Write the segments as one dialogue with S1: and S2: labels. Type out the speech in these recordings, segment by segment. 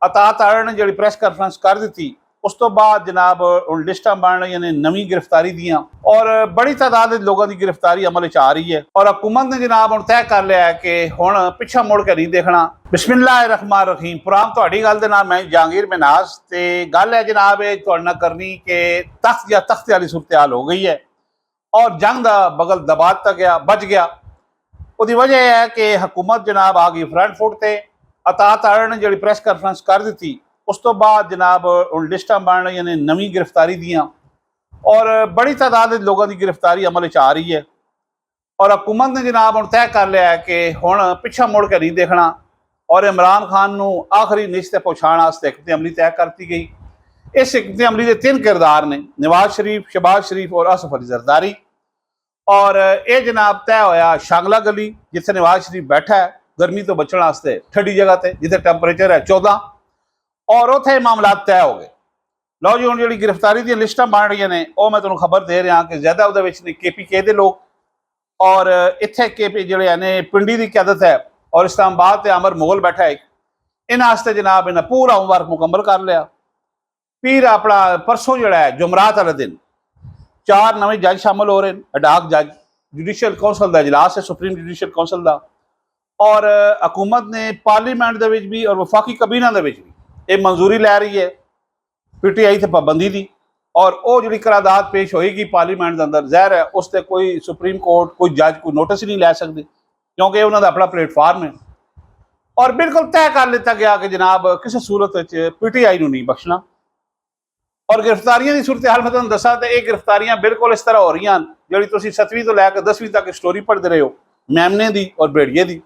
S1: ਅਤਾ ਤਾੜ ਨੇ ਜਿਹੜੀ ਪ੍ਰੈਸ ਕਾਨਫਰੰਸ ਕਰ ਦਿੱਤੀ, ਉਸ ਤੋਂ ਬਾਅਦ ਜਨਾਬ ਹੁਣ ਲਿਸਟਾਂ ਬਣ ਰਹੀਆਂ ਨੇ ਨਵੀਂ ਗ੍ਰਿਫਤਾਰੀ ਦੀਆਂ ਔਰ ਬੜੀ ਤਾਦਾਦ ਦੇ ਲੋਕਾਂ ਦੀ ਗ੍ਰਿਫਤਾਰੀ ਅਮਲ ਵਿੱਚ ਆ ਰਹੀ ਹੈ ਔਰ ਹਕੂਮਤ ਨੇ ਜਨਾਬ ਹੁਣ ਤੈਅ ਕਰ ਲਿਆ ਹੈ ਕਿ ਹੁਣ ਪਿੱਛਾ ਮੁੜ ਕੇ ਨਹੀਂ ਦੇਖਣਾ। ਬਿਸਮਿਲ੍ਲਾਹਿਰ ਰਹਿਮਾਨ ਰਹੀਮ। ਪ੍ਰੋਗਰਾਮ ਤੁਹਾਡੀ ਗੱਲ ਦੇ ਨਾਲ ਮੈਂ ਜਹਾਂਗੀਰ ਮਿਨਾਜ਼ ਤੇ ਗੱਲ ਹੈ ਜਨਾਬ ਇਹ ਤੁਹਾਡੇ ਨਾਲ ਕਰਨੀ ਕਿ ਤਖਤ ਜਾਂ ਤਖਤੇ ਵਾਲੀ ਸੂਰਤ-ए-हाल हो गई है और जंग का बगल दबा तक गया बच गया। उसकी वजह यह है कि हुकूमत जनाब आ गई फ्रंट फुट से। अता ताड़ ने जी प्रैस कानफ्रेंस कर दी, उस तो बाद जनाब हुण लिस्टां बन रही ने नवीं गिरफ्तारी दियाँ और बड़ी तादाद लोगों की गिरफ्तारी अमल आ रही है और हुकूमत ने जनाब हुण तय कर लिया है कि हुण पिछा मुड़ के नहीं देखना और इमरान खान नूं आखिरी निश ते पहुँचाने वास्ते हिकमत अमली तय करती गई। इस हिकमत अमली के 3 किरदार ने नवाज शरीफ, शहबाज शरीफ और आसिफ अली जरदारी। और ये जनाब तय होया शांगला गली जिथे नवाज शरीफ बैठा है गर्मी तो बचने वास्ते, ठंडी जगह ते जिथे टैंपरेचर है 14 और उत्थे मामला तय हो गए। लो जी हुण जिहड़ी गिरफ्तारी दी लिस्टां बन रही ने वो मैं तुहानूं खबर दे रहा कि ज़्यादा उहदे विच ने KPK दे लोग और इत्थे KP जिहड़े ने पिंडी की क्यादत है और इस्लामाबाद ते अमर मुगल बैठा है। इन्हां वास्ते जनाब इन्हें पूरा होमवर्क मुकम्मल कर लिया। फिर अपना परसों जिहड़ा है जुमरात वाले दिन 4 नवे जज शामिल हो रहे हैं, अडाक जज, जुडिशल कौंसल का इजलास है सुप्रीम जुडिशल कौंसल का और हुकूमत ने पार्लीमेंट दे विच भी और वफाकी कबीना दे विच भी ये मंजूरी लै रही है PTI से पाबंदी की और वो जी करारदाद पेश होएगी पार्लीमेंट के अंदर ज़ाहिर है उससे कोई सुप्रीम कोर्ट कोई जज कोई नोटिस ही नहीं लै सकते क्योंकि उन्होंने अपना प्लेटफार्म है। और बिल्कुल तय कर लिया गया कि जनाब किसी सूरत PTI नूं नहीं बख्शना। और गिरफ्तारियों की सूरत-ए-हाल मैं तुहानूं दसां तो ये गिरफ्तारियां बिल्कुल इस तरह हो रही हैं जिहड़ी तुसीं 7वीं तो लैके 10वीं तक स्टोरी पढ़ते रहे हो मेमने की और भेड़िए की।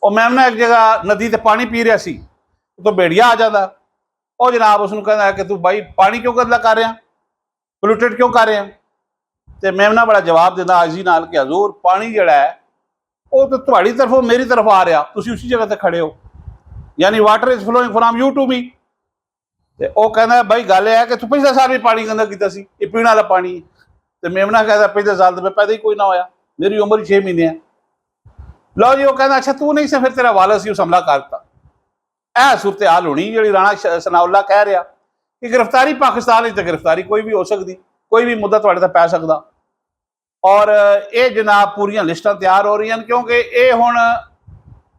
S1: और मेमना एक जगह नदी ते पानी पी रहा सी तो भेड़िया आ जाता और जनाब उसनूं कहता है कि तू भाई पानी क्यों गंदा कर रहा, पोल्यूटेड क्यों कर रहा। तो मेमना बड़ा जवाब देता आजी नाल कि हजूर पानी जिहड़ा है वो तो तुहाड़ी तरफों मेरी तरफ आ रहा, तुसीं उसी जगह ते खड़े हो, यानी water is flowing from you to me. तो वह कहना भाई गल है कि तू पिछले साल भी पानी गंदा किया सी, ये पीने वाला पानी है। तो मेमना कहता पिछले साल तो मैं पैदा ही कोई ना होया, मेरी उम्र ही 6 महीने है। लो जी वो कहना अच्छा तू नहीं से फिर तेरा वाला सी उस हमला करता। यह सूरत-ए-हाल होनी जी राणा सनाउल्लाह कह रहा कि गिरफ्तारी पाकिस्तान तो गिरफ्तारी कोई भी हो सकती, कोई भी मुद्दा तुहाडे ते पै सकदा। और ये जनाब पूरियां लिस्टां तैयार हो रही हैं क्योंकि ये हुण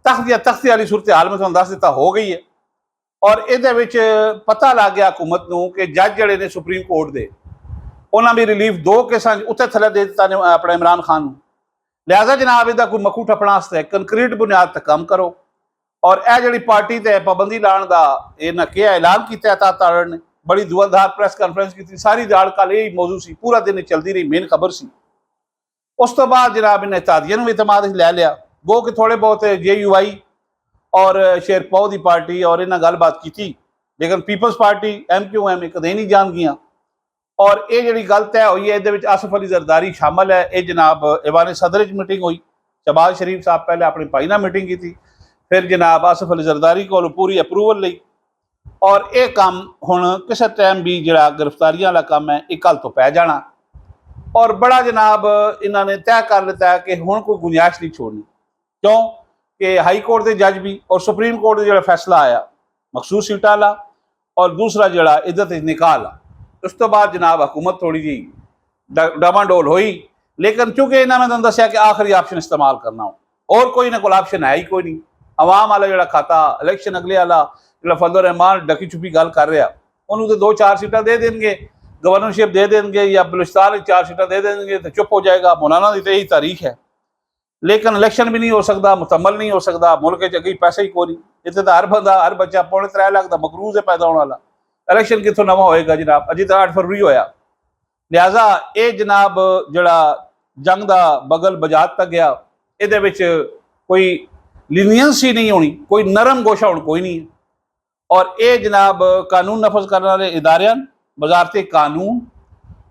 S1: तख्त या तख्ती वाली सूरत-ए-हाल मैं तुहानूं दस दिता हो गई है। और ये पता लग गया हुकूमत नूं कि जज जिहड़े ने सुप्रीम कोर्ट के उन्होंने भी रिलीफ 2 केसां उत्ते थल्ले दे दिता ने अपने इमरान खान नूं। लिहाजा जनाब इसका कोई मक्खू ठप्पण वास्ते कंक्रीट बुनियाद ते काम करो। और यह जिहड़ी पार्टी ते पाबंदी लाने का इन्हां किया ऐलान किया अता ताड़ ने बड़ी धुआंधार प्रैस कानफ्रेंस की सारी दाड़ कल यही मौजू सी, पूरा दिन चलती रही, मेन खबर सी। उस तो बाद जनाब इन्हें इत्तेहादिया भी इतमाद लै लिया गो कि थोड़े बहुत JUI और शेरपाओ की पार्टी और इन्हें गलबात की लेकिन पीपल्स पार्टी MQM कदे नहीं जान गया। और ये जी गल तय हुई है ये आसिफ अली जरदारी शामिल है। ये जनाब ऐवान सदर मीटिंग हुई, शहबाज शरीफ साहब पहले अपने भाई नाल मीटिंग की, फिर जनाब आसिफ अली जरदारी को पूरी अप्रूवल ली और ये काम हुण किसी टाइम भी जिहड़ा गिरफ्तारियां वाला काम है ये कल तो पै जाना। और बड़ा जनाब इन्होंने तय कर लिया है कि हुण कोई गुंजाइश नहीं छोड़नी क्यों कि हाई कोर्ट के जज भी और सुप्रीम कोर्ट का जो फैसला आया मखसूस सीटां वाला और दूसरा जोड़ा इद्दत निकाह वाला, उस तो बाद जनाब हुकूमत थोड़ी जी डामाडोल हुई। लेकिन चूंकि इन्होंने मैं तुहानूं दस्सिया कि आखिरी ऑप्शन इस्तेमाल करना हो और कोई इन्हां कोल ऑप्शन है ही कोई नहीं। आवाम वाला जो खाता इलैक्शन अगले वाला जो फजल रहमान डकी छुपी गल कर रहा उन्होंने तो 2-4 सीटां दे देंगे, गवर्नरशिप दे देंगे या बलूचिस्तान 4 सीटां दे देंगे तो चुप हो जाएगा। मौलाना की तो यही तारीख है। लेकिन इलैक्शन भी नहीं हो सकता, मुकम्मल नहीं हो सकता, मुल्क अगे पैसा ही कोई नहीं। इतने तो हर बंदा हर बच्चा 3.5 लाख का मकरूज है पैदा होने वाला, इलैक्शन कितों नवा होएगा जनाब, अजे तो 8 फरवरी होया। लिहाजा ये जनाब जड़ा जंग का बगल बजात तक गया, ये कोई लीनियंस ही नहीं होनी, कोई नरम गोशा होना कोई नहीं है। और ये जनाब कानून नफज करने वाले इदारे वजारत कानून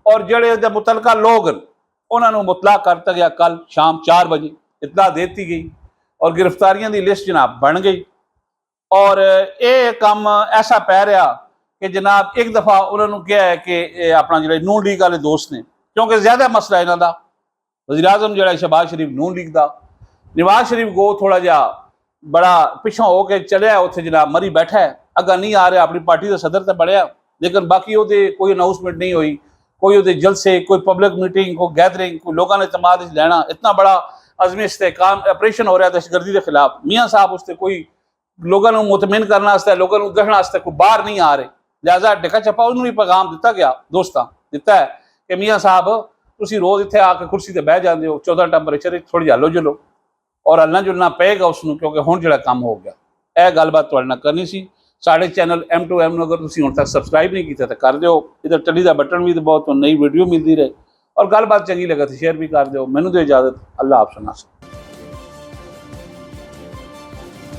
S1: और जोड़े मुतलका लोग उन्होंने मुतला करता गया। कल शाम 4 बजे इतला देती गई और गिरफ्तारियों की लिस्ट जनाब बन गई। और ये काम ऐसा पै रहा कि जनाब एक दफ़ा उन्होंने कहा है कि अपना जो नून लीग वाले दोस्त ने, क्योंकि ज़्यादा मसला इन्हों का वज़ीर आज़म जो शहबाज शरीफ नून लीग का, नवाज शरीफ गो थोड़ा जहा बड़ा पिछों हो के चलिया उत्थे जनाब मरी बैठा है अगर नहीं आ रहा, अपनी पार्टी का सदर तो बनया, लेकिन बाकी ਉਹਦੇ कोई अनाउंसमेंट नहीं हुई, कोई ਉਹਦੇ जलसे, कोई पब्लिक मीटिंग, कोई गैदरिंग, कोई लोगों ने इतमाद लेना। इतना बड़ा अज़मी इस्तेहकाम ऑपरेशन हो रहा दहशतगर्दी के खिलाफ, मियाँ साहब उससे कोई लोगों को मुतमिन करने वास्ते, लोगों को दसने वास्ते कोई बाहर नहीं आ रहे। लिहाजा डिका छपा उन्होंने पैगाम दिता गया, दोस्तां दिता है कि मियाँ साहब तुसीं रोज़ इत्थे आके कुर्सी ते बह जांदे हो, 14 टैंपरेचर, थोड़ी हलो जुलो और हलना जुलना पेगा उसनूं, क्योंकि हुण जिहड़ा काम हो गया। यह गलबात तुहाडे नाल करनी सी। साढ़े चैनल M2M ਨੂੰ अगर तुसीं हुण तक सबसक्राइब नहीं किया तो कर दो, इधर टली का बटन भी दबाओ तो नई वीडियो मिलती रहे, और गलबात चंगी लगे तो शेयर भी कर दो। मैनूं दो इजाज़त, अल्लाह आप सुना।